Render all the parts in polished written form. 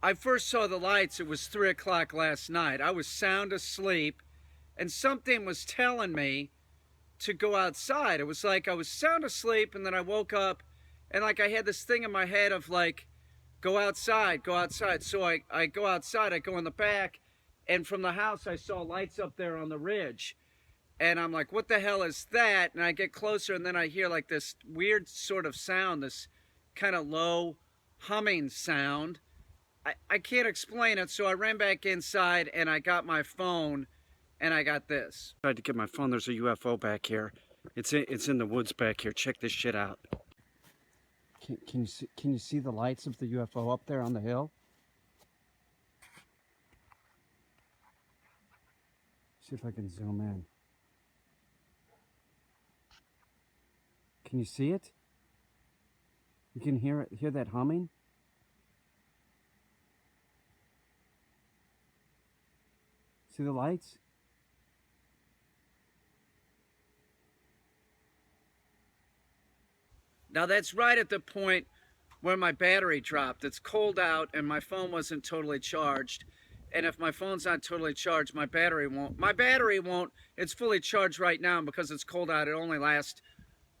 I first saw the lights, it was 3 o'clock last night. I was sound asleep, and something was telling me to go outside. It was like I was sound asleep, and then I woke up, and like I had this thing in my head of like, go outside, go outside. So I go outside, I go in the back, and from the house I saw lights up there on the ridge. And I'm like, what the hell is that? And I get closer, and then I hear like this weird sort of sound, this kind of low humming sound. I can't explain it, so I ran back inside and I got my phone and I got this. I tried to get my phone. There's a UFO back here. It's in the woods back here. Check this shit out. Can you see the lights of the UFO up there on the hill? See if I can zoom in. Can you see it? You can hear that humming? See the lights? Now that's right at the point where my battery dropped. It's cold out and my phone wasn't totally charged. And if my phone's not totally charged, my battery won't. It's fully charged right now, and because it's cold out, it only lasts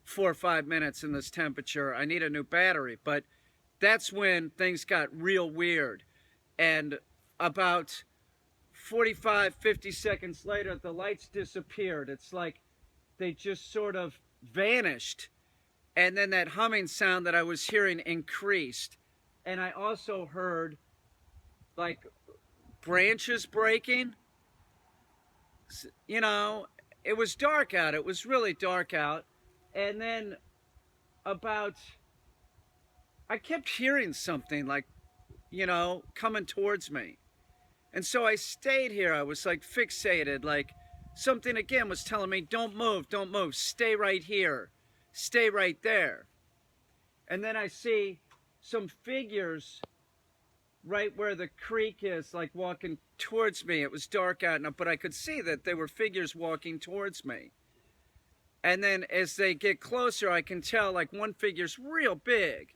4 or 5 minutes in this temperature. I need a new battery, but that's when things got real weird. And about 45, 50 seconds later, the lights disappeared. It's like they just sort of vanished. And then that humming sound that I was hearing increased. And I also heard like branches breaking. You know, it was dark out. It was really dark out. And then I kept hearing something like, you know, coming towards me. And so I stayed here. I was like fixated, like something again was telling me, don't move, stay right here, stay right there. And then I see some figures right where the creek is, like walking towards me. It was dark out, but I could see that they were figures walking towards me. And then as they get closer, I can tell like one figure's real big.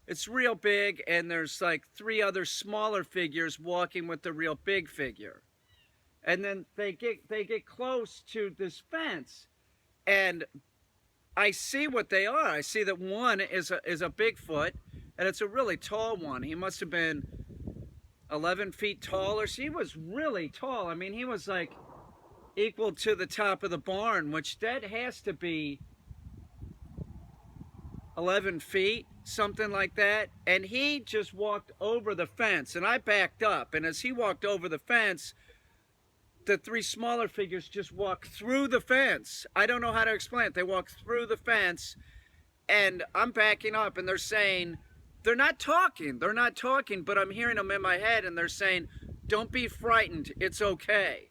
It's real big, and there's like 3 other smaller figures walking with the real big figure. And then they get close to this fence, and I see what they are. I see that one is a Bigfoot, and it's a really tall one. He must have been 11 feet tall, or he was really tall. I mean, he was like equal to the top of the barn, which that has to be 11 feet, something like that. And he just walked over the fence, and I backed up. And as he walked over the fence, the 3 smaller figures just walked through the fence. I don't know how to explain it. They walked through the fence, and I'm backing up, and they're saying, they're not talking, but I'm hearing them in my head, and they're saying, don't be frightened, it's okay.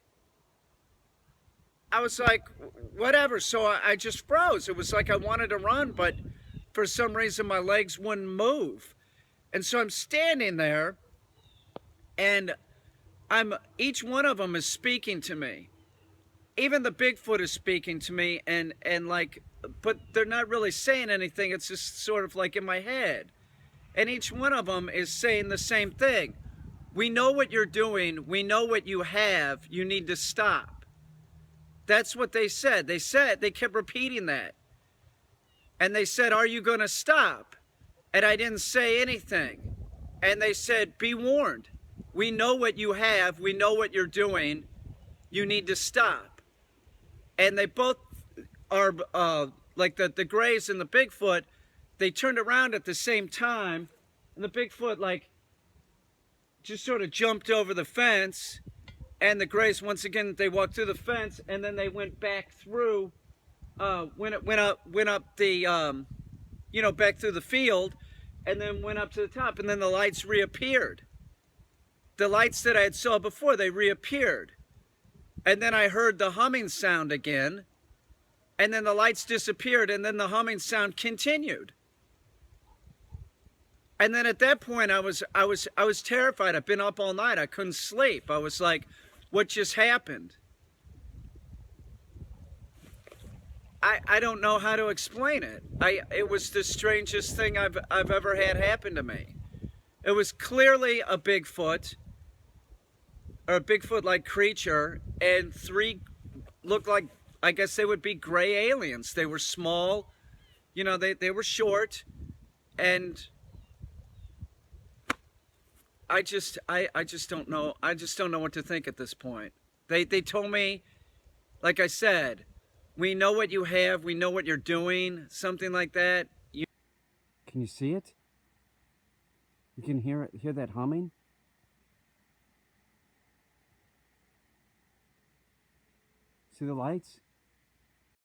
I was like, whatever. So I just froze. It was like I wanted to run, but for some reason my legs wouldn't move. And so I'm standing there, and each one of them is speaking to me. Even the Bigfoot is speaking to me, and like, but they're not really saying anything. It's just sort of like in my head. And each one of them is saying the same thing. We know what you're doing. We know what you have. You need to stop. That's what they said. They kept repeating that. And they said, are you going to stop? And I didn't say anything. And they said, be warned. We know what you have. We know what you're doing. You need to stop. And they both are, like the Greys and the Bigfoot, they turned around at the same time. And the Bigfoot, like, just sort of jumped over the fence. And the Greys, once again, they walked through the fence, and then they went back through, went up the, you know, back through the field, and then went up to the top, and then the lights reappeared. The lights that I had saw before, they reappeared. And then I heard the humming sound again, and then the lights disappeared, and then the humming sound continued. And then at that point, I was terrified. I've been up all night. I couldn't sleep. I was like, what just happened? I don't know how to explain it. It was the strangest thing I've ever had happen to me. It was clearly a Bigfoot, or a Bigfoot-like creature, and three looked like, I guess they would be gray aliens. They were small, you know, they were short, and I just don't know. I just don't know what to think at this point. They told me, like I said, we know what you have, we know what you're doing, something like that. Can you see it? You can hear that humming? See the lights?